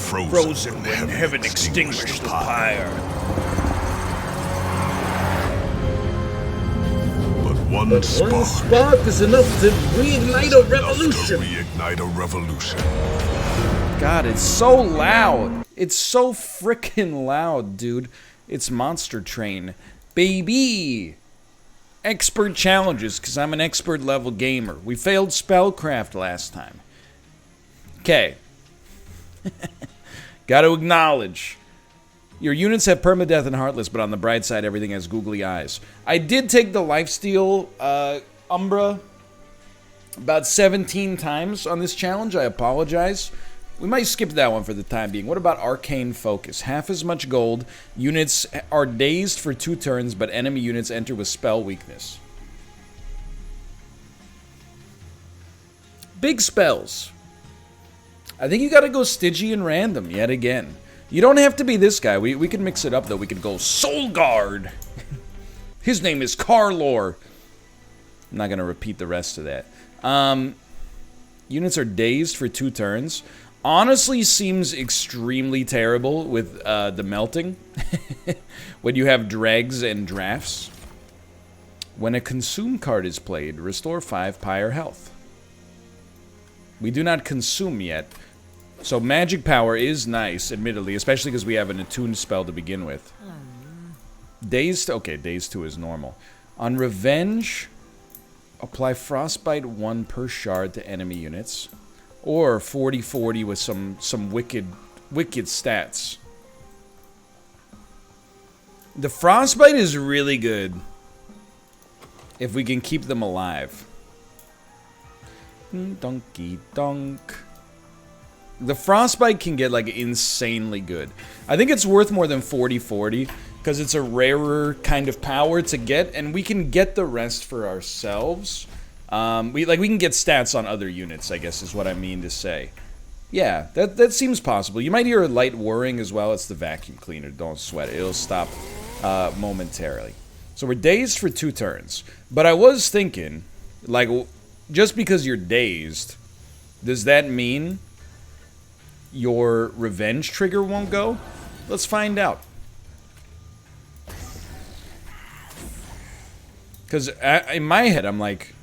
frozen when heaven extinguished the fire. But one spark is enough to reignite a revolution. God, it's so loud. It's so frickin' loud, dude. It's Monster Train. Baby! Expert challenges, because I'm an expert level gamer. We failed Spellcraft last time. Okay. Gotta acknowledge. Your units have permadeath and heartless, but on the bright side, everything has googly eyes. I did take the lifesteal Umbra about 17 times on this challenge. I apologize. We might skip that one for the time being. What about Arcane Focus? Half as much gold. Units are dazed for 2 turns, but enemy units enter with spell weakness. Big spells. I think you gotta go Stygian and random yet again. You don't have to be this guy. We can mix it up, though. We could go Soul Guard. His name is Carlor. I'm not gonna repeat the rest of that. Units are dazed for 2 turns. Honestly seems extremely terrible with the melting. When you have dregs and drafts. When a consume card is played, restore 5 pyre health. We do not consume yet. So magic power is nice, admittedly, especially because we have an attuned spell to begin with. Dazed, okay, Dazed 2 is normal. On Revenge, apply Frostbite 1 per shard to enemy units. Or 40-40 with some wicked stats. The Frostbite is really good if we can keep them alive. Donkey donk. The Frostbite can get, like, insanely good. I think it's worth more than 40-40 because it's a rarer kind of power to get, and we can get the rest for ourselves. We can get stats on other units, I guess is what I mean to say. Yeah, that seems possible. You might hear a light whirring as well. It's the vacuum cleaner. Don't sweat it. It'll stop momentarily. So we're dazed for 2 turns. But I was thinking, like, just because you're dazed, does that mean your revenge trigger won't go? Let's find out. Because in my head, I'm like,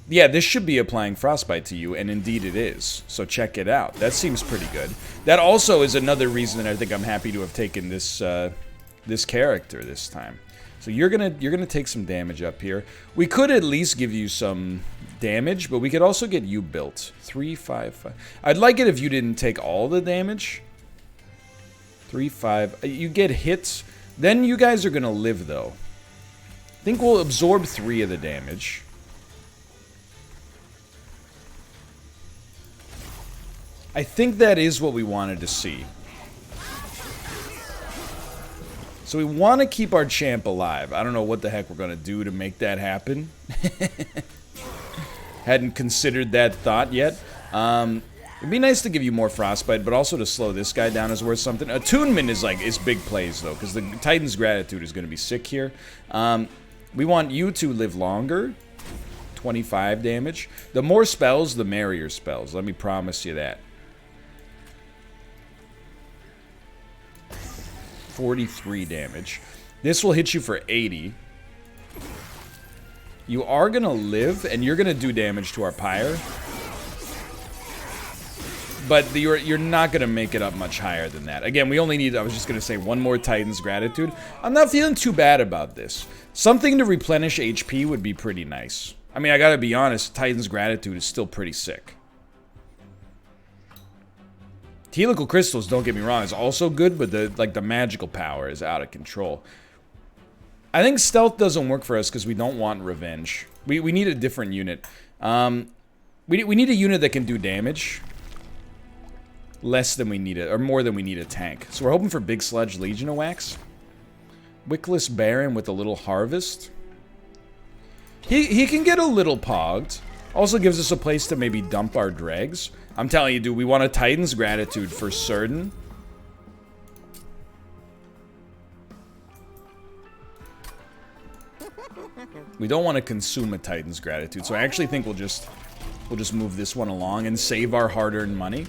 yeah, this should be applying Frostbite to you, and indeed it is. So check it out. That seems pretty good. That also is another reason that I think I'm happy to have taken this this character this time. So you're gonna take some damage up here. We could at least give you some damage, but we could also get you built. 3, 5, 5. I'd like it if you didn't take all the damage. 3, 5. You get hits. Then you guys are gonna live though. I think we'll absorb 3 of the damage. I think that is what we wanted to see. So we want to keep our champ alive. I don't know what the heck we're going to do to make that happen. Hadn't considered that thought yet. It'd be nice to give you more Frostbite, but also to slow this guy down is worth something. Attunement is big plays, though, because the Titan's Gratitude is going to be sick here. We want you to live longer. 25 damage. The more spells, the merrier spells. Let me promise you that. 43 damage. This will hit you for 80. You are gonna live, and you're gonna do damage to our pyre. But you're not gonna make it up much higher than that. Again, we only need, I was just gonna say, 1 more Titan's Gratitude. I'm not feeling too bad about this. Something to replenish HP would be pretty nice. I mean, I gotta be honest, Titan's Gratitude is still pretty sick. Helical Crystals, don't get me wrong, is also good, but the magical power is out of control. I think Stealth doesn't work for us because we don't want Revenge. We need a different unit. We need a unit that can do damage. Less than we need it, or more than we need a tank. So we're hoping for Big Sludge Legion of Wax. Wickless Baron with a little Harvest. He can get a little pogged. Also gives us a place to maybe dump our dregs. I'm telling you, dude, we want a Titan's Gratitude for certain. We don't want to consume a Titan's Gratitude, so I actually think we'll just move this one along and save our hard-earned money.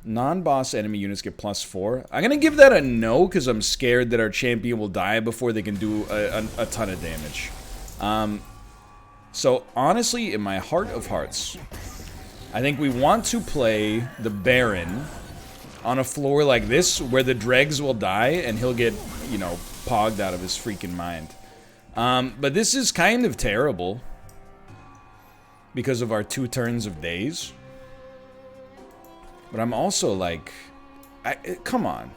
Non-boss enemy units get +4. I'm going to give that a no because I'm scared that our champion will die before they can do a ton of damage. So honestly, in my heart of hearts, I think we want to play the Baron on a floor like this where the dregs will die and he'll get, you know, pogged out of his freaking mind. But this is kind of terrible because of our 2 turns of days. But I'm also like, come on.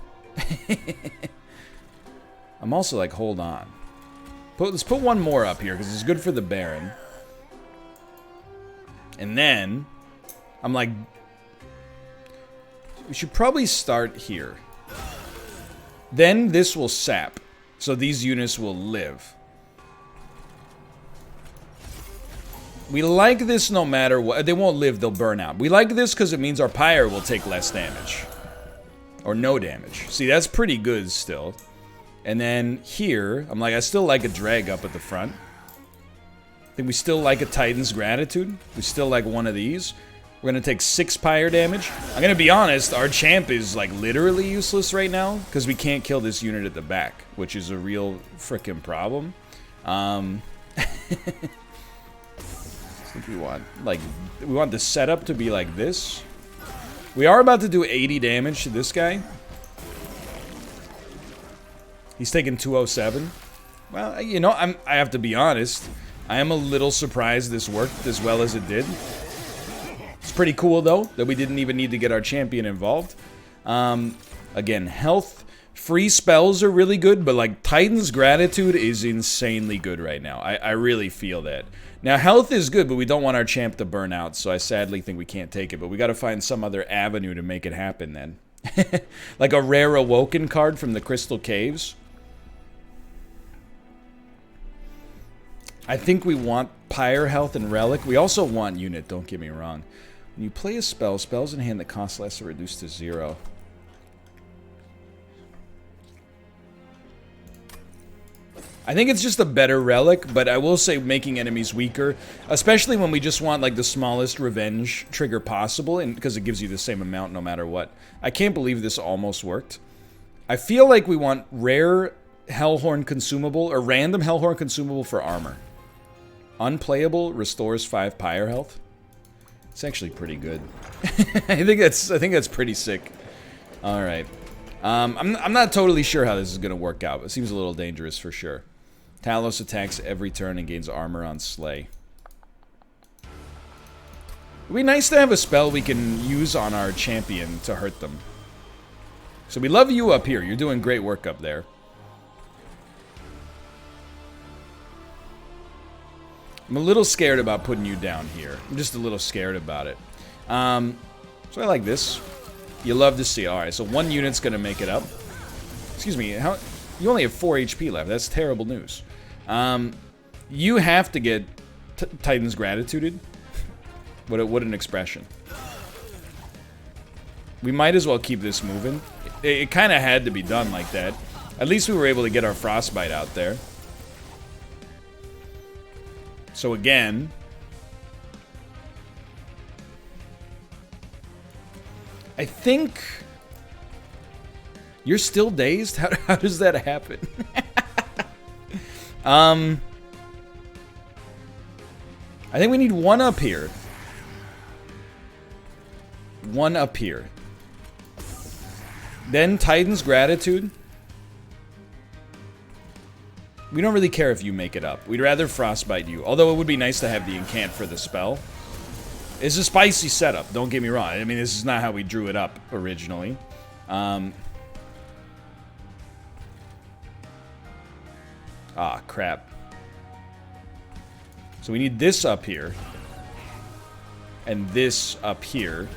I'm also like, hold on. Let's put one more up here because it's good for the Baron. And then, I'm like, we should probably start here. Then this will sap, so these units will live. We like this no matter what. They won't live, they'll burn out. We like this because it means our Pyre will take less damage. Or no damage. See, that's pretty good still. And then here, I'm like, I still like a drag up at the front. I think we still like a Titan's Gratitude. We still like one of these. We're going to take 6 Pyre damage. I'm going to be honest, our champ is like literally useless right now because we can't kill this unit at the back, which is a real frickin' problem. I think we want the setup to be like this. We are about to do 80 damage to this guy. He's taking 207. Well, you know, I have to be honest. I am a little surprised this worked as well as it did. It's pretty cool, though, that we didn't even need to get our champion involved. Again, health, free spells are really good, but, like, Titan's Gratitude is insanely good right now. I really feel that. Now, health is good, but we don't want our champ to burn out, so I sadly think we can't take it. But we gotta find some other avenue to make it happen, then. Like a rare Awoken card from the Crystal Caves. I think we want Pyre Health and Relic. We also want Unit, don't get me wrong. When you play a spell, spells in hand that cost less are reduced to 0. I think it's just a better Relic, but I will say making enemies weaker, especially when we just want like the smallest revenge trigger possible, and because it gives you the same amount no matter what. I can't believe this almost worked. I feel like we want rare Hellhorn consumable, or random Hellhorn consumable for armor. Unplayable restores 5 Pyre health. It's actually pretty good. I think that's pretty sick. All right. I'm not totally sure how this is gonna work out, but it seems a little dangerous for sure. Talos attacks every turn and gains armor on Slay. It'd be nice to have a spell we can use on our champion to hurt them. So we love you up here. You're doing great work up there. I'm a little scared about putting you down here. I'm just a little scared about it. So I like this. You love to see. Alright, so 1 unit's gonna make it up. Excuse me, you only have 4 HP left. That's terrible news. You have to get Titan's Gratituded. What an expression. We might as well keep this moving. It kind of had to be done like that. At least we were able to get our Frostbite out there. So again... I think... You're still dazed? How does that happen? I think we need 1 up here. 1 up here. Then Titan's Gratitude. We don't really care if you make it up. We'd rather Frostbite you. Although it would be nice to have the incant for the spell. It's a spicy setup, don't get me wrong. I mean, this is not how we drew it up originally. Ah, crap. So we need this up here. And this up here.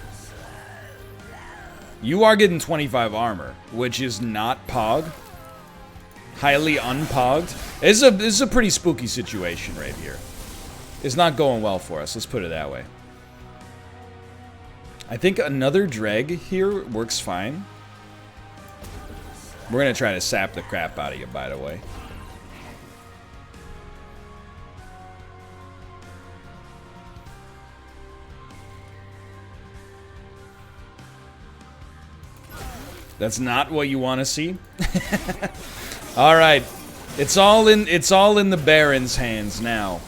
You are getting 25 armor, which is not Pog. Highly unpogged. This is a pretty spooky situation right here. It's not going well for us, let's put it that way. I think another drag here works fine. We're gonna try to sap the crap out of you, by the way. That's not what you want to see. All right, it's all in the Baron's hands now.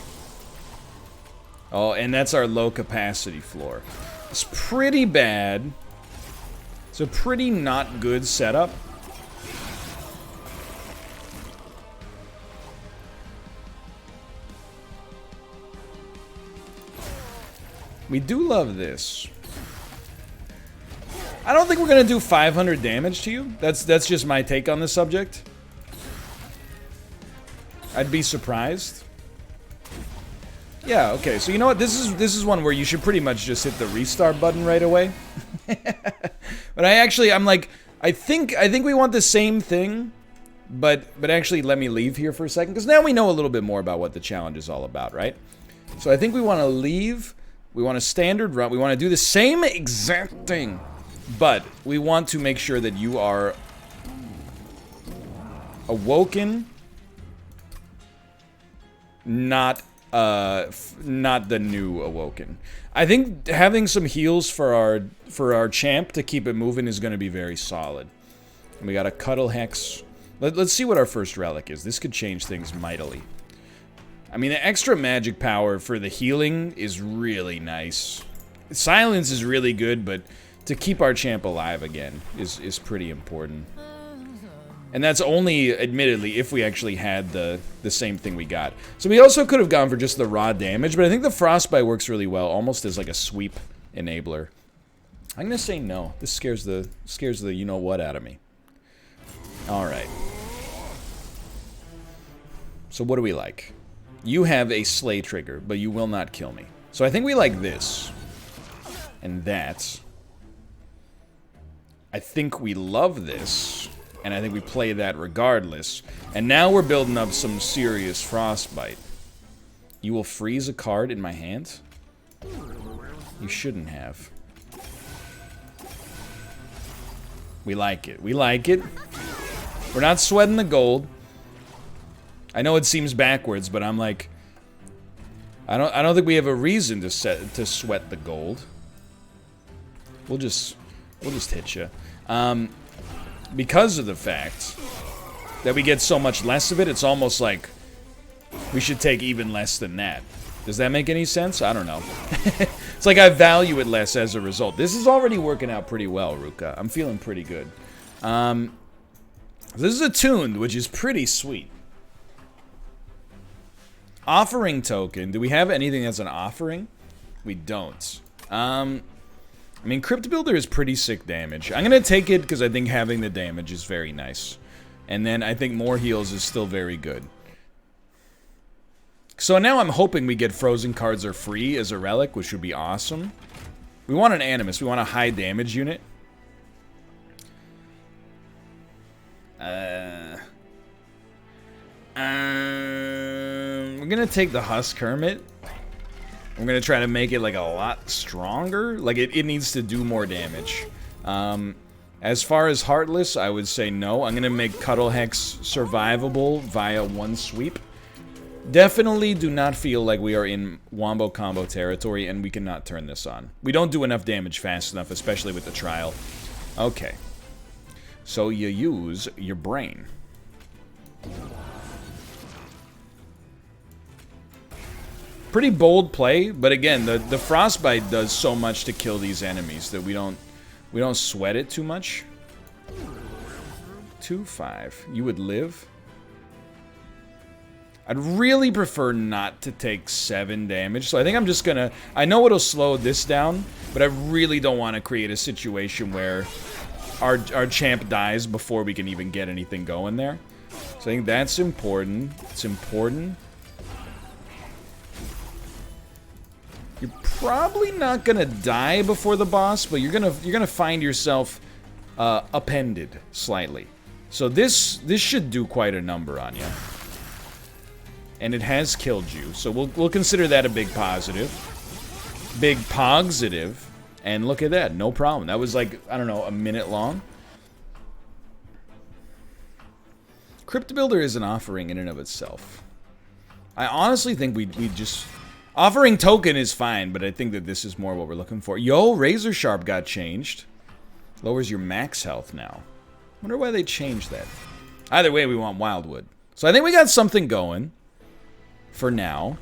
Oh, and that's our low capacity floor. It's pretty bad. It's a pretty not good setup. We do love this. I don't think we're gonna do 500 damage to you. That's just my take on the subject. I'd be surprised. Yeah, okay. So you know what? This is one where you should pretty much just hit the restart button right away. But I'm like, I think we want the same thing, but actually let me leave here for a second, because now we know a little bit more about what the challenge is all about, right? So I think we want to leave. We want a standard run. We want to do the same exact thing, but we want to make sure that you are awoken, not the new awoken. I think having some heals for our champ to keep it moving is going to be very solid. And we got a Cuddle Hex. Let's see what our first relic is. This could change things mightily. I mean, the extra magic power for the healing is really nice. Silence is really good, but to keep our champ alive again is pretty important. And that's only, admittedly, if we actually had the same thing we got. So we also could have gone for just the raw damage, but I think the Frostbite works really well, almost as like a sweep enabler. I'm gonna say no. This scares the you-know-what out of me. Alright. So what do we like? You have a slay trigger, but you will not kill me. So I think we like this. And that. I think we love this. And I think we play that regardless. And now we're building up some serious Frostbite. You will freeze a card in my hand? You shouldn't have. We like it. We like it. We're not sweating the gold. I know it seems backwards, but I'm like, I don't think we have a reason to sweat the gold. We'll just hit you. Because of the fact that we get so much less of it, it's almost like we should take even less than that. Does that make any sense? I don't know. It's like I value it less as a result. This is already working out pretty well, Ruka. I'm feeling pretty good. This is attuned, which is pretty sweet. Offering token. Do we have anything that's an offering? We don't. I mean, Crypt Builder is pretty sick damage. I'm gonna take it because I think having the damage is very nice. And then I think more heals is still very good. So now I'm hoping we get frozen cards are free as a relic, which would be awesome. We want an Animus. We want a high damage unit. We're gonna take the Husk Hermit. I'm gonna try to make it like a lot stronger. Like it needs to do more damage. As far as Heartless, I would say no. I'm gonna make Cuddle Hex survivable via one sweep. Definitely do not feel like we are in Wombo Combo territory and we cannot turn this on. We don't do enough damage fast enough, especially with the trial. Okay. So you use your brain. Pretty bold play, but again, the Frostbite does so much to kill these enemies that we don't sweat it too much. 2-5. You would live? I'd really prefer not to take 7 damage, so I think I'm just gonna... I know it'll slow this down, but I really don't want to create a situation where our champ dies before we can even get anything going there. So I think that's important. It's important. You're probably not gonna die before the boss, but you're gonna find yourself appended slightly. So this should do quite a number on you. And it has killed you, so we'll consider that a big positive. Big positive. And look at that, no problem. That was like, I don't know, a minute long. Crypt Builder is an offering in and of itself. I honestly think we just... Offering token is fine, but I think that this is more what we're looking for. Yo, Razor Sharp got changed. Lowers your max health now. Wonder why they changed that. Either way, we want Wildwood. So I think we got something going for now.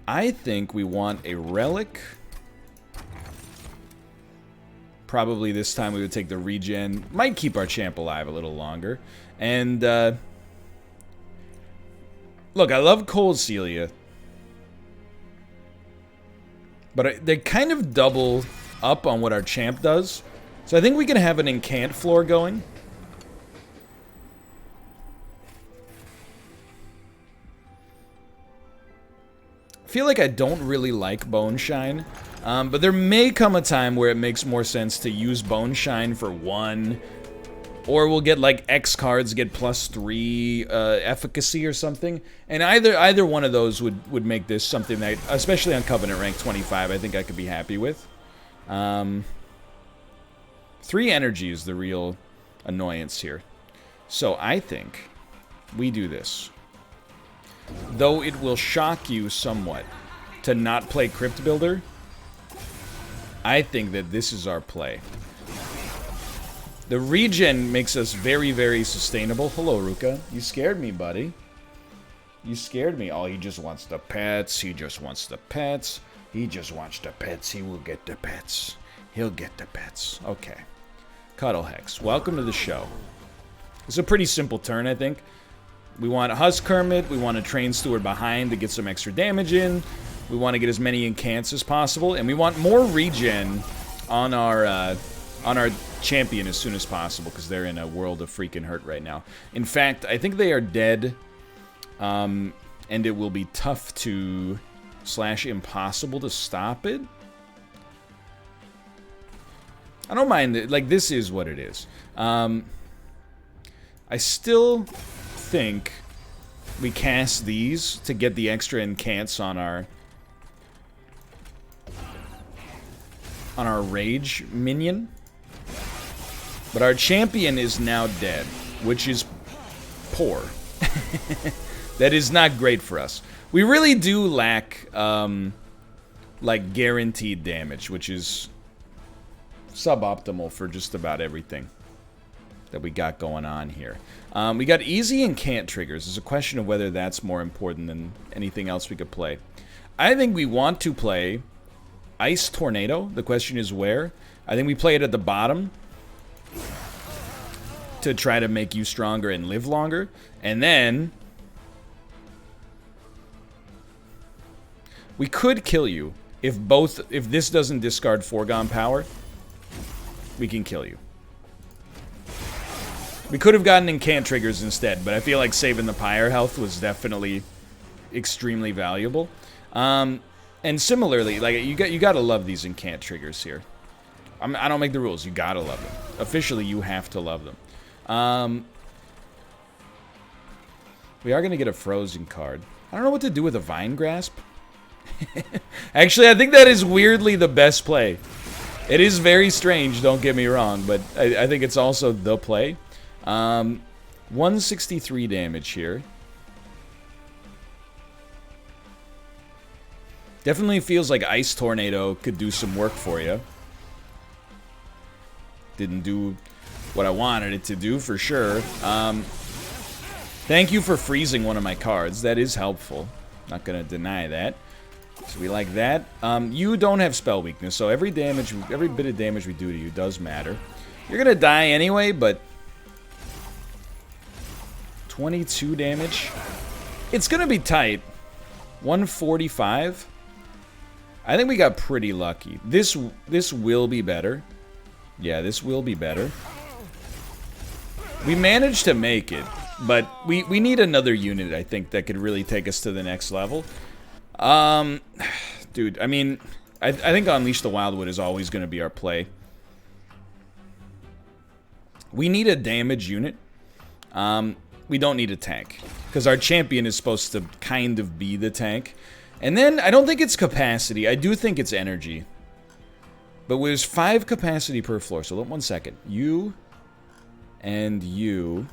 I think we want a relic. Probably this time we would take the regen. Might keep our champ alive a little longer. And, look, I love Cold Celia. But they kind of double up on what our champ does. So I think we can have an incant floor going. I feel like I don't really like Bone Shine. But there may come a time where it makes more sense to use Bone Shine for 1. Or we'll get like X cards, get +3 efficacy or something. And either one of those would make this something that, especially on Covenant rank 25, I think I could be happy with. 3 energy is the real annoyance here. So I think we do this. Though it will shock you somewhat to not play Crypt Builder, I think that this is our play. The regen makes us very, very sustainable. Hello, Ruka. You scared me, buddy. You scared me. Oh, he just wants the pets. He just wants the pets. He just wants the pets. He will get the pets. He'll get the pets. Okay. Cuddle Hex, welcome to the show. It's a pretty simple turn, I think. We want a Husk Hermit. We want a Train Steward behind to get some extra damage in. We want to get as many incants as possible. And we want more regen on our champion as soon as possible, because they're in a world of freaking hurt right now. In fact, I think they are dead, and it will be tough to / impossible to stop it. I don't mind it. Like, this is what it is. I still think we cast these to get the extra incants on our rage minion. But our champion is now dead, which is poor. That is not great for us. We really do lack, like, guaranteed damage, which is suboptimal for just about everything that we got going on here. We got easy incant triggers. There's a question of whether that's more important than anything else we could play. I think we want to play Ice Tornado. The question is where. I think we play it at the bottom to try to make you stronger and live longer. And then we could kill you if this doesn't discard foregone power. We can kill you. We could have gotten incant triggers instead, but I feel like saving the pyre health was definitely extremely valuable. And similarly, like, you gotta love these incant triggers here. I don't make the rules. You gotta love them. Officially, you have to love them. We are gonna get a frozen card. I don't know what to do with a Vine Grasp. Actually, I think that is weirdly the best play. It is very strange, don't get me wrong, but I think it's also the play. 163 damage here. Definitely feels like Ice Tornado could do some work for you. Didn't do what I wanted it to do, for sure. Thank you for freezing one of my cards. That is helpful. Not gonna deny that. So we like that. You don't have spell weakness, so every bit of damage we do to you does matter. You're gonna die anyway, but 22 damage. It's gonna be tight. 145. I think we got pretty lucky. This will be better. Yeah, this will be better. We managed to make it, but we need another unit, I think, that could really take us to the next level. Dude, I mean, I think Unleash the Wildwood is always going to be our play. We need a damage unit. We don't need a tank, because our champion is supposed to kind of be the tank. And then, I don't think it's capacity. I do think it's energy. But there's 5 capacity per floor, so 1 second. You and you.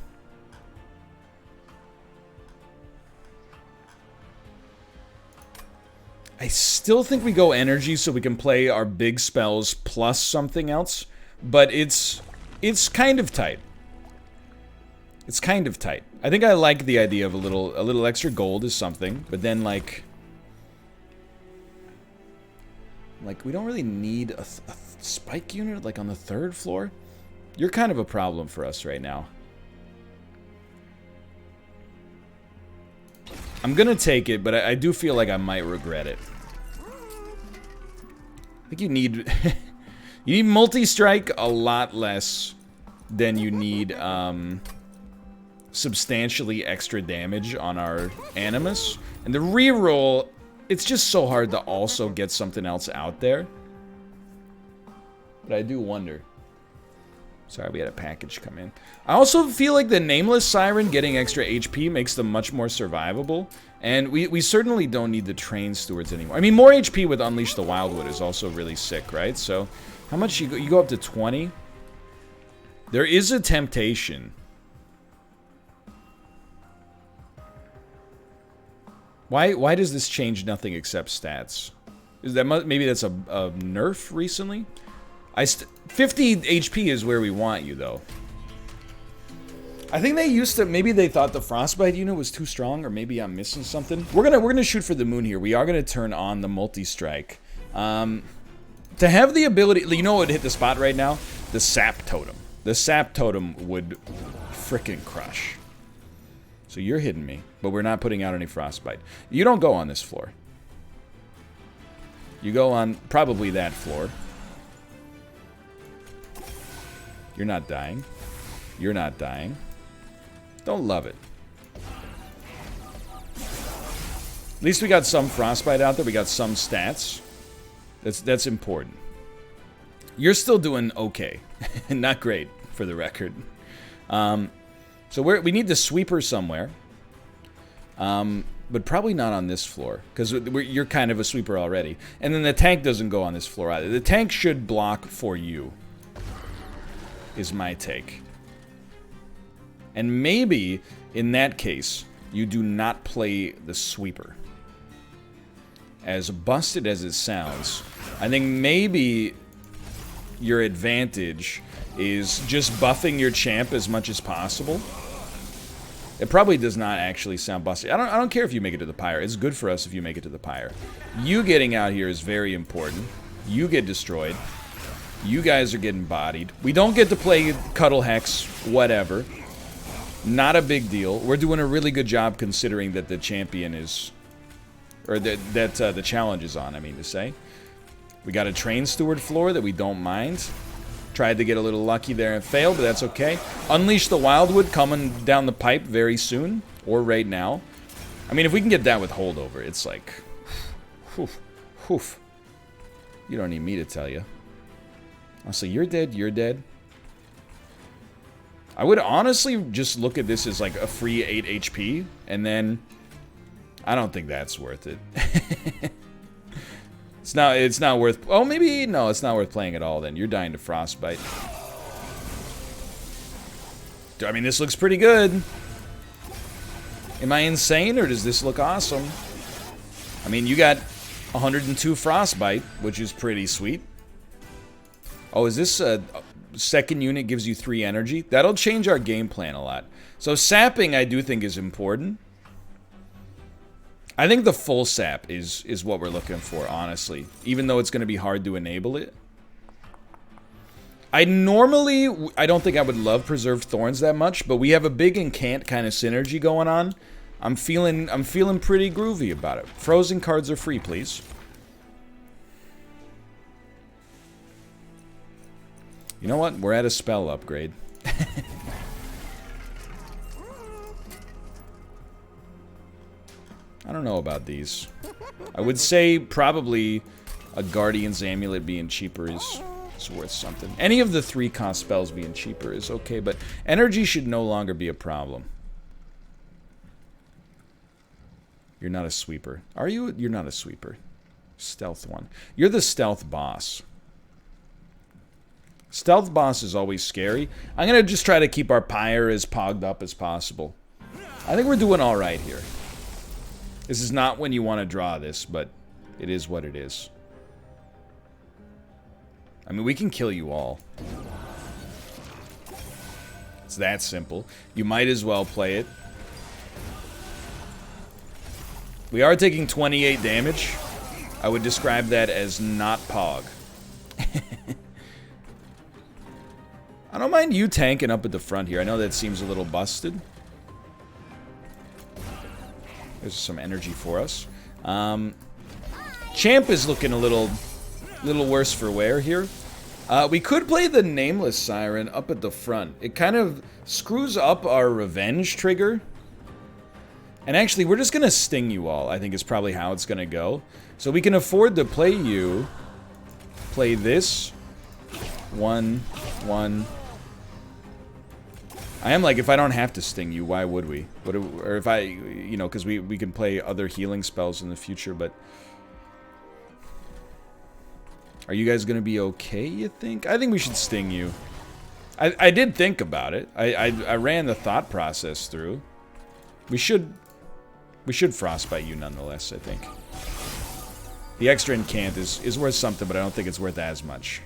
I still think we go energy so we can play our big spells plus something else. but it's kind of tight. It's kind of tight. I think I like the idea of a little extra gold is something, but then like we don't really need a spike unit like on the 3rd floor. You're kind of a problem for us right now. I'm gonna take it, but I do feel like I might regret it. I think you need you need multi-strike a lot less than you need substantially extra damage on our Animus. And the reroll, it's just so hard to also get something else out there. But I do wonder. Sorry, we had a package come in. I also feel like the Nameless Siren getting extra HP makes them much more survivable. And we certainly don't need the Train Stewards anymore. I mean, more HP with Unleash the Wildwood is also really sick, right? So, how much you go up to 20? There is a temptation. Why does this change nothing except stats? Is that maybe that's a nerf recently? 50 HP is where we want you, though. I think they used to, maybe they thought the Frostbite unit was too strong, or maybe I'm missing something. We're gonna shoot for the moon here. We are gonna turn on the multi-strike. To have the ability, you know what would hit the spot right now? The Sap Totem. The Sap Totem would frickin' crush. So you're hitting me, but we're not putting out any Frostbite. You don't go on this floor. You go on probably that floor. You're not dying. You're not dying. Don't love it. At least we got some Frostbite out there. We got some stats. That's important. You're still doing okay. Not great, for the record. So we need the sweeper somewhere. But probably not on this floor. Because you're kind of a sweeper already. And then the tank doesn't go on this floor either. The tank should block for you. Is my take. And maybe, in that case, you do not play the sweeper. As busted as it sounds, I think maybe your advantage is just buffing your champ as much as possible. It probably does not actually sound busted. I don't care if you make it to the pyre. It's good for us if you make it to the pyre. You getting out here is very important. You get destroyed. You guys are getting bodied. We don't get to play Cuddle Hex, whatever. Not a big deal. We're doing a really good job considering that the champion is... Or that the challenge is on, I mean to say. We got a Train Steward floor that we don't mind. Tried to get a little lucky there and failed, but that's okay. Unleash the Wildwood coming down the pipe very soon. Or right now. I mean, if we can get that with holdover, it's like... Whew, whew. You don't need me to tell you. Oh, so you're dead, you're dead. I would honestly just look at this as like a free 8 HP, and then I don't think that's worth it. It's not worth, oh maybe, no, it's not worth playing at all then. You're dying to Frostbite. I mean, this looks pretty good. Am I insane, or does this look awesome? I mean, you got 102 Frostbite, which is pretty sweet. Oh, is this a second unit gives you 3 energy? That'll change our game plan a lot. So sapping, I do think, is important. I think the full sap is what we're looking for, honestly. Even though it's going to be hard to enable it. I don't think I would love Preserved Thorns that much, but we have a big incant kind of synergy going on. I'm feeling pretty groovy about it. Frozen cards are free, please. You know what? We're at a spell upgrade. I don't know about these. I would say probably a Guardian's Amulet being cheaper is worth something. Any of the 3-cost spells being cheaper is okay, but energy should no longer be a problem. You're not a sweeper. Are you? You're not a sweeper. Stealth one. You're the stealth boss. Stealth boss is always scary. I'm going to just try to keep our pyre as pogged up as possible. I think we're doing alright here. This is not when you want to draw this, but it is what it is. I mean, we can kill you all. It's that simple. You might as well play it. We are taking 28 damage. I would describe that as not Pog. I don't mind you tanking up at the front here. I know that seems a little busted. There's some energy for us. Champ is looking a little worse for wear here. We could play the Nameless Siren up at the front. It kind of screws up our revenge trigger. And actually, we're just going to sting you all, I think is probably how it's going to go. So we can afford to play you. Play this. 1, 1. I am like, if I don't have to sting you, why would we? Or if I, you know, because we can play other healing spells in the future, but... Are you guys going to be okay, you think? I think we should sting you. I did think about it. I ran the thought process through. We should frostbite you nonetheless, I think. The extra incant is worth something, but I don't think it's worth as much.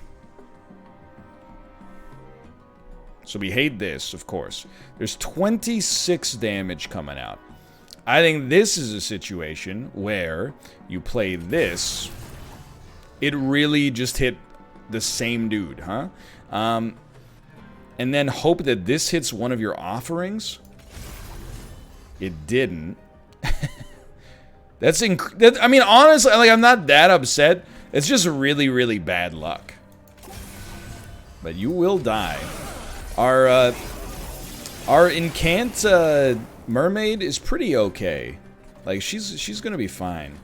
So we hate this, of course. There's 26 damage coming out. I think this is a situation where you play this. It really just hit the same dude, huh? And then hope that this hits one of your offerings. It didn't. I mean, honestly, like, I'm not that upset. It's just really, really bad luck. But you will die. Our incant mermaid is pretty okay. Like, she's gonna be fine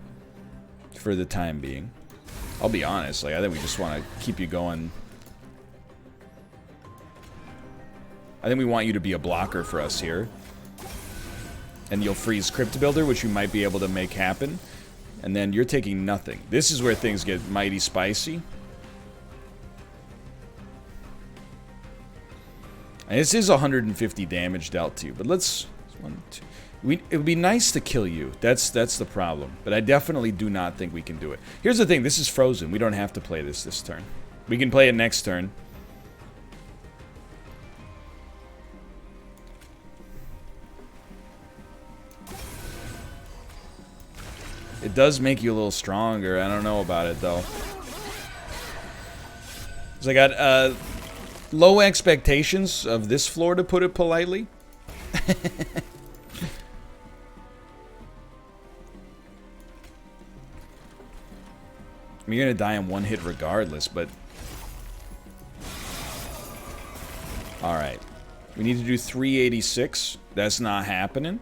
for the time being. I'll be honest, like, I think we just want to keep you going. I think we want you to be a blocker for us here. And you'll freeze Crypt Builder, which you might be able to make happen. And then you're taking nothing. This is where things get mighty spicy. And this is 150 damage dealt to you, but let's... 1, 2... it would be nice to kill you. That's the problem. But I definitely do not think we can do it. Here's the thing. This is frozen. We don't have to play this turn. We can play it next turn. It does make you a little stronger. I don't know about it, though. So I got low expectations of this floor, to put it politely. I mean, you're gonna die in one hit regardless, but... Alright. We need to do 386. That's not happening.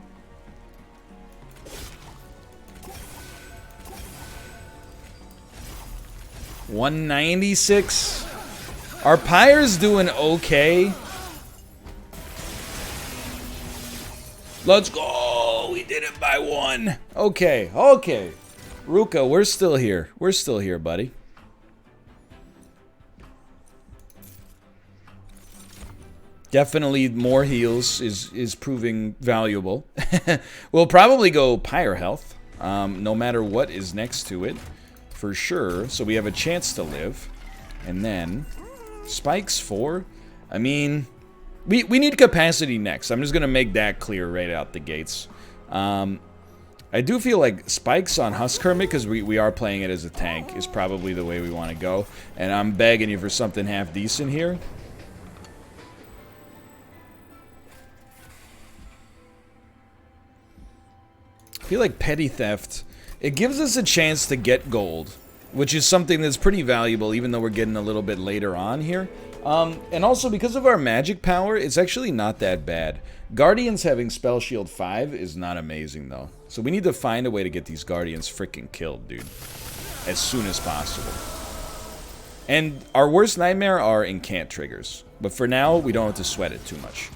$196. Our Pyre's doing okay. Let's go! We did it by 1. Okay, okay. Ruka, we're still here. We're still here, buddy. Definitely more heals is proving valuable. We'll probably go Pyre health, no matter what is next to it, for sure. So we have a chance to live. And then spikes 4. I mean, we need capacity next. I'm just gonna make that clear right out the gates. I do feel like spikes on Husk Hermit, because we are playing it as a tank, is probably the way we want to go. And I'm begging you for something half decent here. I feel like Petty Theft, it gives us a chance to get gold, which is something that's pretty valuable, even though we're getting a little bit later on here. And also, because of our magic power, it's actually not that bad. Guardians having Spell Shield 5 is not amazing, though. So we need to find a way to get these Guardians freaking killed, dude. As soon as possible. And our worst nightmare are incant triggers. But for now, we don't have to sweat it too much.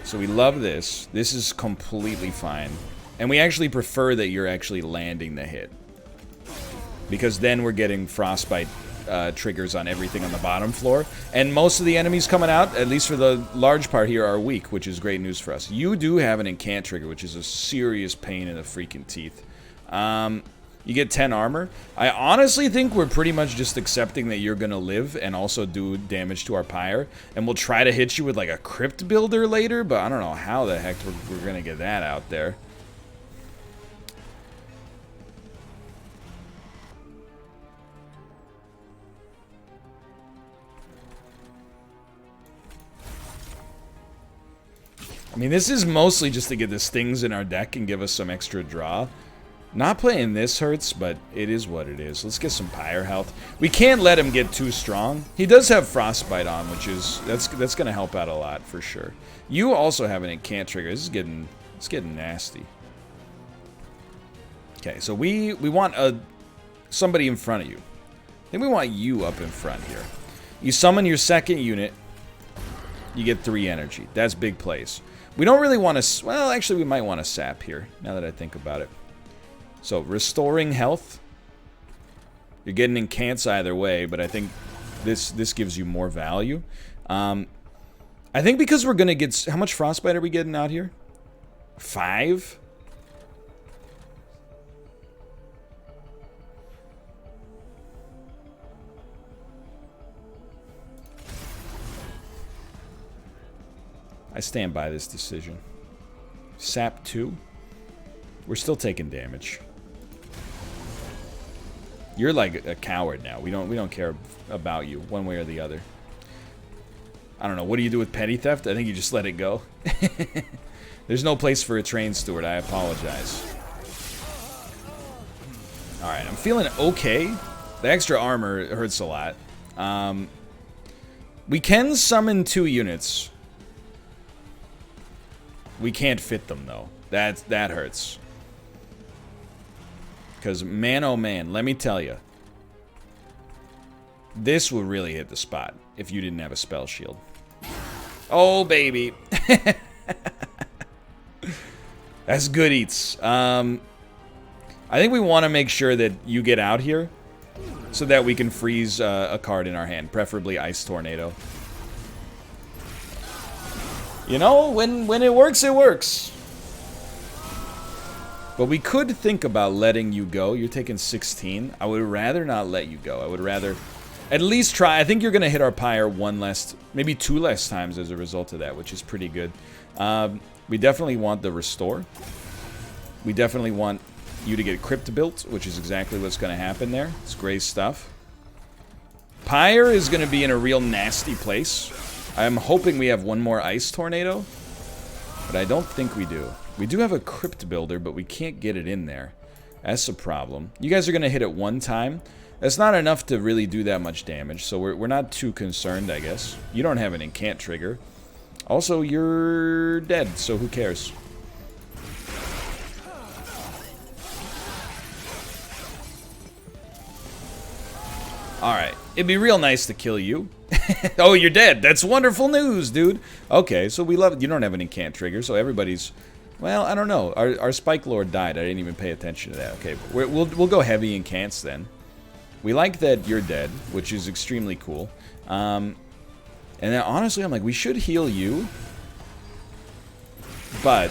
So we love this. This is completely fine. And we actually prefer that you're actually landing the hit. Because then we're getting Frostbite triggers on everything on the bottom floor. And most of the enemies coming out, at least for the large part here, are weak, which is great news for us. You do have an incant trigger, which is a serious pain in the freaking teeth. You get 10 armor. I honestly think we're pretty much just accepting that you're gonna live and also do damage to our pyre. And we'll try to hit you with like a crypt builder later, but I don't know how the heck we're gonna get that out there. I mean, this is mostly just to get the stings in our deck and give us some extra draw. Not playing this hurts, but it is what it is. Let's get some pyre health. We can't let him get too strong. He does have Frostbite on, which is that's going to help out a lot for sure. You also have an incant trigger. This is getting nasty. Okay, so we want somebody in front of you. I think we want you up in front here. You summon your second unit. You get 3 energy. That's big plays. We don't really want to... Well, actually, we might want to sap here, now that I think about it. So, restoring health. You're getting incants either way, but I think this gives you more value. I think because we're going to get... How much Frostbite are we getting out here? 5? I stand by this decision. Sap 2. We're still taking damage. You're like a coward now. We don't care about you one way or the other. I don't know. What do you do with petty theft? I think you just let it go. There's no place for a train steward. I apologize. Alright, I'm feeling okay. The extra armor hurts a lot. We can summon 2 units. We can't fit them, though. That hurts. Because, man, oh man, let me tell you. This would really hit the spot if you didn't have a spell shield. Oh, baby. That's good eats. I think we want to make sure that you get out here so that we can freeze a card in our hand, preferably Ice Tornado. You know, when it works, it works. But we could think about letting you go. You're taking 16. I would rather not let you go. I would rather at least try. I think you're going to hit our pyre 1 less, maybe 2 less times as a result of that, which is pretty good. We definitely want the restore. We definitely want you to get crypt built, which is exactly what's going to happen there. It's great stuff. Pyre is going to be in a real nasty place. I'm hoping we have 1 more Ice Tornado, but I don't think we do. We do have a Crypt Builder, but we can't get it in there. That's a problem. You guys are going to hit it 1 time. That's not enough to really do that much damage, so we're not too concerned, I guess. You don't have an incant trigger. Also, you're dead, so who cares? Alright, it'd be real nice to kill you. Oh, you're dead. That's wonderful news, dude. Okay, so we love it. You don't have an incant trigger, so everybody's... Well, I don't know. Our Spike Lord died. I didn't even pay attention to that. Okay, we'll go heavy incants then. We like that you're dead, which is extremely cool. And then, honestly, I'm like, we should heal you. But...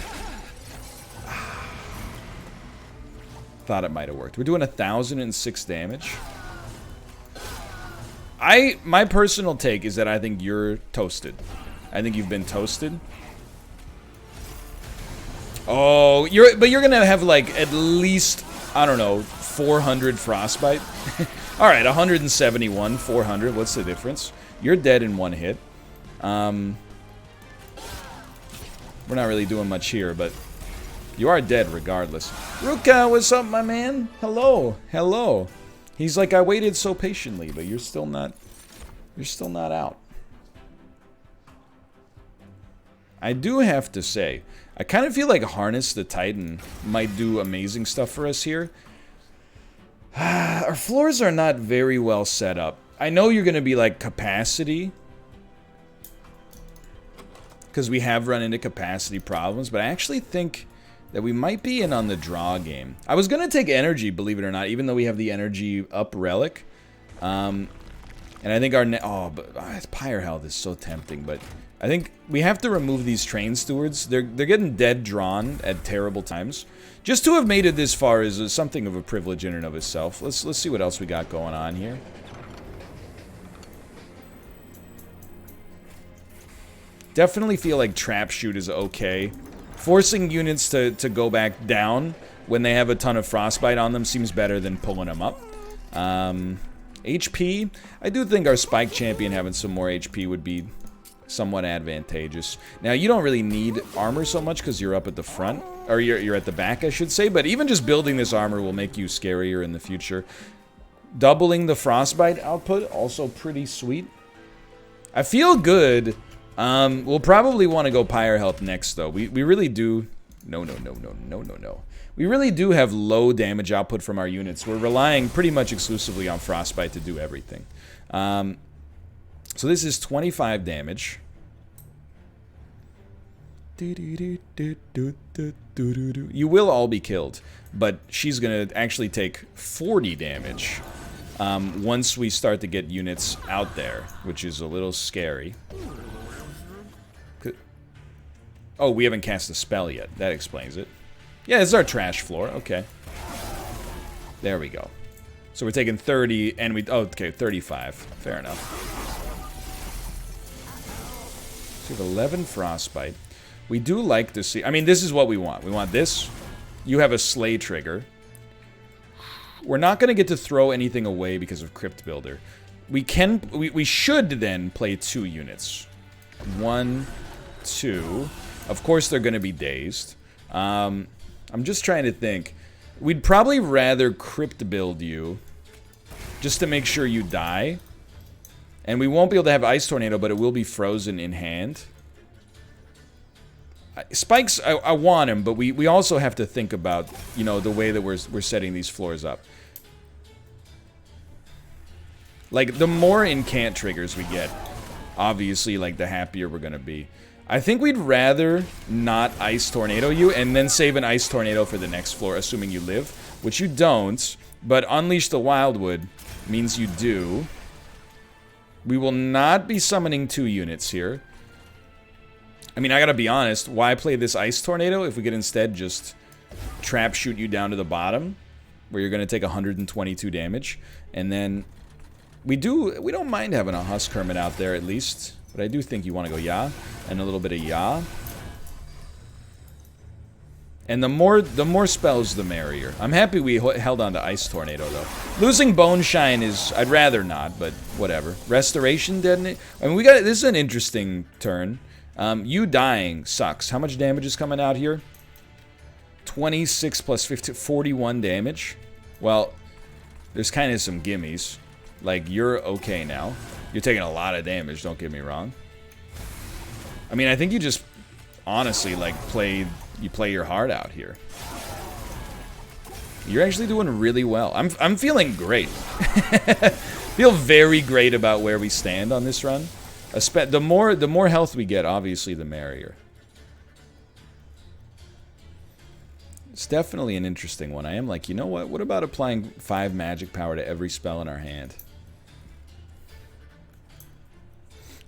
thought it might have worked. We're doing 1,006 damage. My personal take is that I think you're toasted. I think you've been toasted. Oh, but you're gonna have like at least, I don't know, 400 Frostbite. All right, 171, 400. What's the difference? You're dead in 1 hit. We're not really doing much here, but you are dead regardless. Ruka, what's up, my man? Hello, hello. He's like, I waited so patiently, but you're still not out. I do have to say, I kind of feel like Harness the Titan might do amazing stuff for us here. Our floors are not very well set up. I know you're going to be like capacity, because we have run into capacity problems, but I actually think that we might be in on the draw game. I was going to take energy, believe it or not, even though we have the energy up relic. And And I think our... but Pyre Health is so tempting, but... I think we have to remove these train stewards. They're getting dead drawn at terrible times. Just to have made it this far is something of a privilege in and of itself. Let's see what else we got going on here. Definitely feel like trap shoot is okay. Forcing units to go back down when they have a ton of frostbite on them seems better than pulling them up. HP, I do think our spike champion having some more HP would be somewhat advantageous. Now, you don't really need armor so much because you're up at the front, or you're at the back, I should say, but even just building this armor will make you scarier in the future. Doubling the frostbite output, also pretty sweet. I feel good. We'll probably want to go Pyre Health next, though. We really do... No. We really do have low damage output from our units. We're relying pretty much exclusively on Frostbite to do everything. So this is 25 damage. You will all be killed, but she's going to actually take 40 damage once we start to get units out there, which is a little scary. Oh, we haven't cast a spell yet. That explains it. Yeah, this is our trash floor. Okay. There we go. So we're taking 30, and we... Oh, okay, 35. Fair enough. So we have 11 frostbite. We do like to see... I mean, this is what we want. We want this. You have a slay trigger. We're not going to get to throw anything away because of Crypt Builder. We should then play 2 units. 1, 2... Of course, they're going to be dazed. I'm just trying to think. We'd probably rather crypt build you just to make sure you die. And we won't be able to have Ice Tornado, but it will be frozen in hand. Spikes, I want him, but we also have to think about, you know, the way that we're setting these floors up. Like, the more incant triggers we get, obviously, like, the happier we're going to be. I think we'd rather not Ice Tornado you and then save an Ice Tornado for the next floor, assuming you live, which you don't, but Unleash the Wildwood means you do. We will not be summoning 2 units here. I mean, I gotta be honest, why play this Ice Tornado if we could instead just trap shoot you down to the bottom, where you're gonna take 122 damage, and then we don't mind having a Husk Hermit out there at least. But I do think you want to go Ya, and a little bit of Ya. And the more spells, the merrier. I'm happy we held on to Ice Tornado, though. Losing Bone Shine is... I'd rather not, but whatever. Restoration Detonate... I mean, this is an interesting turn. You dying sucks. How much damage is coming out here? 26 plus 15... 41 damage. Well, there's kind of some gimmies. Like, you're okay now. You're taking a lot of damage, don't get me wrong. I mean, I think you just honestly, like, play your heart out here. You're actually doing really well. I'm feeling great. Feel very great about where we stand on this run. The more health we get, obviously, the merrier. It's definitely an interesting one. I am like, you know what? What about applying 5 magic power to every spell in our hand?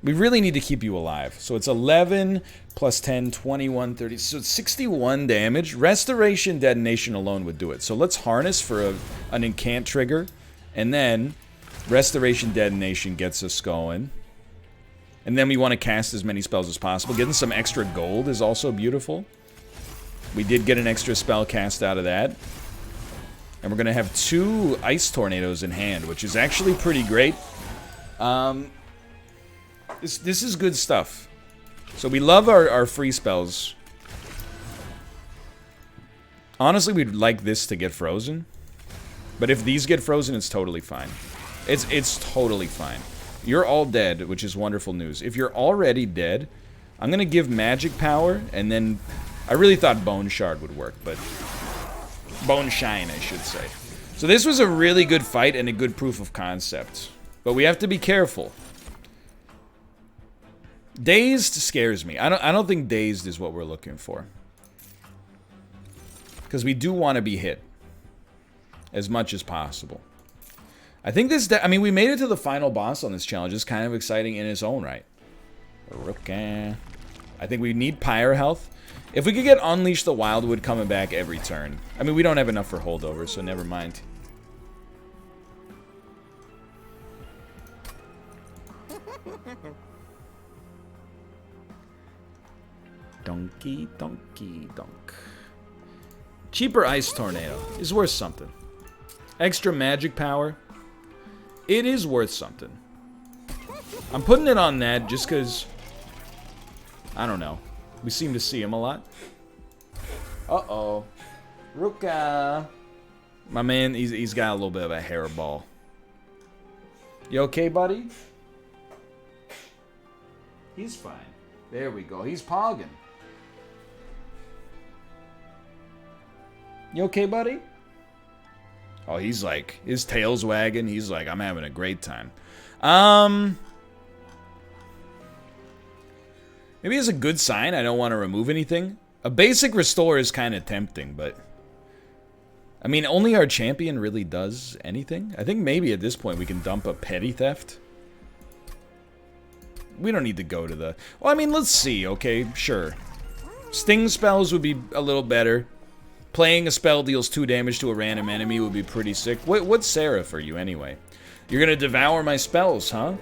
We really need to keep you alive. So it's 11 plus 10, 21, 30. So it's 61 damage. Restoration Detonation alone would do it. So let's harness for an incant trigger. And then Restoration Detonation gets us going. And then we want to cast as many spells as possible. Getting some extra gold is also beautiful. We did get an extra spell cast out of that. And we're going to have 2 Ice Tornadoes in hand, which is actually pretty great. This is good stuff. So we love our free spells. Honestly, we'd like this to get frozen. But if these get frozen, it's totally fine. It's totally fine. You're all dead, which is wonderful news. If you're already dead, I'm going to give magic power, and then... I really thought Bone Shard would work, but... Bone Shine, I should say. So this was a really good fight and a good proof of concept. But we have to be careful. Dazed scares me. I don't think dazed is what we're looking for. Because we do want to be hit. As much as possible. I think this... I mean, we made it to the final boss on this challenge. It's kind of exciting in its own right. Okay. I think we need Pyre health. If we could get Unleash the Wildwood coming back every turn. I mean, we don't have enough for holdovers, so never mind. Donkey, donkey, donk. Cheaper Ice Tornado is worth something. Extra magic power. It is worth something. I'm putting it on that just because... I don't know. We seem to see him a lot. Uh-oh. Ruka. My man, he's got a little bit of a hairball. You okay, buddy? He's fine. There we go. He's pogging. You okay, buddy? Oh, he's like, his tail's wagging. He's like, I'm having a great time. Maybe it's a good sign I don't want to remove anything. A basic restore is kind of tempting, but... I mean, only our champion really does anything. I think maybe at this point we can dump a petty theft. We don't need to go to the... Well, I mean, let's see, okay? Sure. Sting spells would be a little better. Playing a spell deals 2 damage to a random enemy would be pretty sick. What's Sarah for you, anyway? You're gonna devour my spells, huh?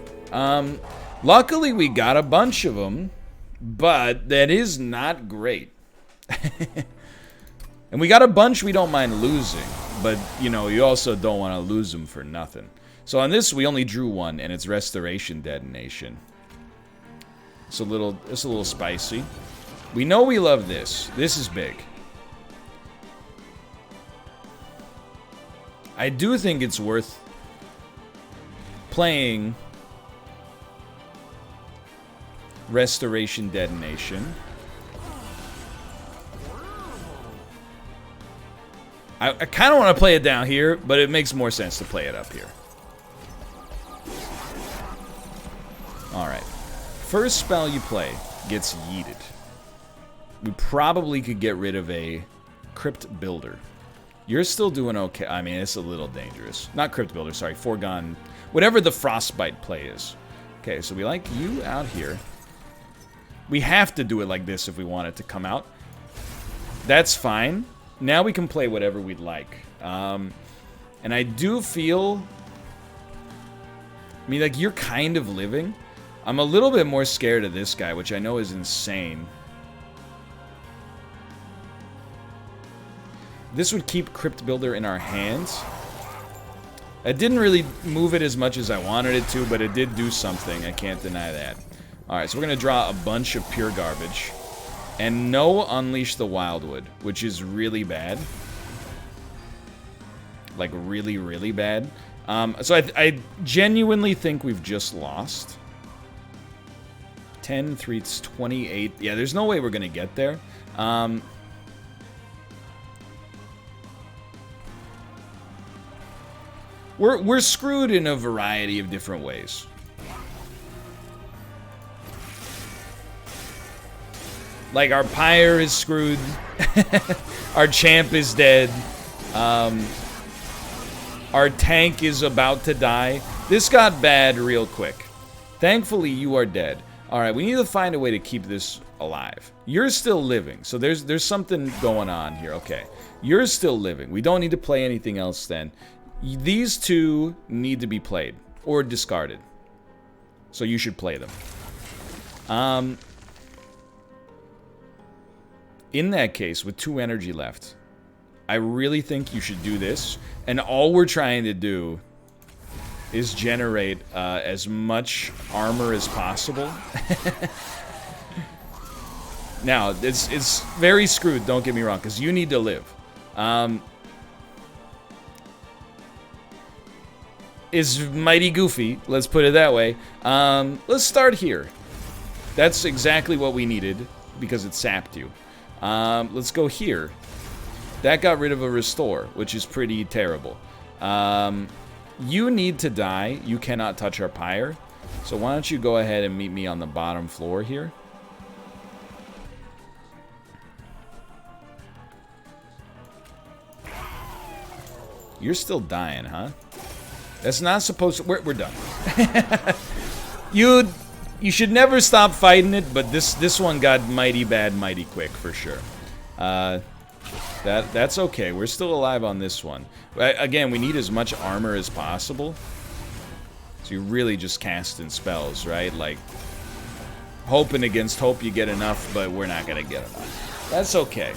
Luckily, we got a bunch of them. But that is not great. And we got a bunch we don't mind losing. But, you know, you also don't want to lose them for nothing. So on this, we only drew 1, and it's Restoration Detonation. It's a little spicy. We know we love this. This is big. I do think it's worth playing Restoration Detonation. I kind of want to play it down here, but it makes more sense to play it up here. Alright. First spell you play gets yeeted. We probably could get rid of a Crypt Builder. You're still doing okay. I mean, it's a little dangerous. Not Crypt Builder, sorry. Foregone. Whatever the Frostbite play is. Okay, so we like you out here. We have to do it like this if we want it to come out. That's fine. Now we can play whatever we'd like. And I do feel... I mean, like, you're kind of living. I'm a little bit more scared of this guy, which I know is insane. This would keep Crypt Builder in our hands. I didn't really move it as much as I wanted it to, but it did do something. I can't deny that. Alright, so we're going to draw a bunch of pure garbage. And no Unleash the Wildwood, which is really bad. Like, really, really bad. So I genuinely think we've just lost. 10, 3, it's 28. Yeah, there's no way we're going to get there. We're screwed in a variety of different ways. Like, our Pyre is screwed. Our champ is dead. Our tank is about to die. This got bad real quick. Thankfully, you are dead. Alright, we need to find a way to keep this alive. You're still living, so there's something going on here. Okay, you're still living. We don't need to play anything else then. These two need to be played or discarded. So you should play them. In that case, with 2 energy left, I really think you should do this. And all we're trying to do is generate as much armor as possible. Now, it's very screwed, don't get me wrong, because you need to live. Is mighty goofy, let's put it that way. Let's start here. That's exactly what we needed, because it sapped you. Let's go here. That got rid of a restore, which is pretty terrible. You need to die. You cannot touch our Pyre. So why don't you go ahead and meet me on the bottom floor here. You're still dying, huh? That's not supposed to... We're done. You should never stop fighting it, but this one got mighty bad, mighty quick, for sure. That's okay. We're still alive on this one. Again, we need as much armor as possible. So you're really just casting spells, right? Like, hoping against hope you get enough, but we're not going to get enough. That's okay.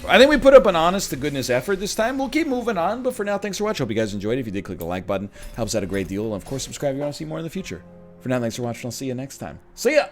I think we put up an honest-to-goodness effort this time. We'll keep moving on, but for now, thanks for watching. Hope you guys enjoyed it. If you did, click the like button. Helps out a great deal. And, of course, subscribe if you want to see more in the future. For now, thanks for watching. I'll see you next time. See ya!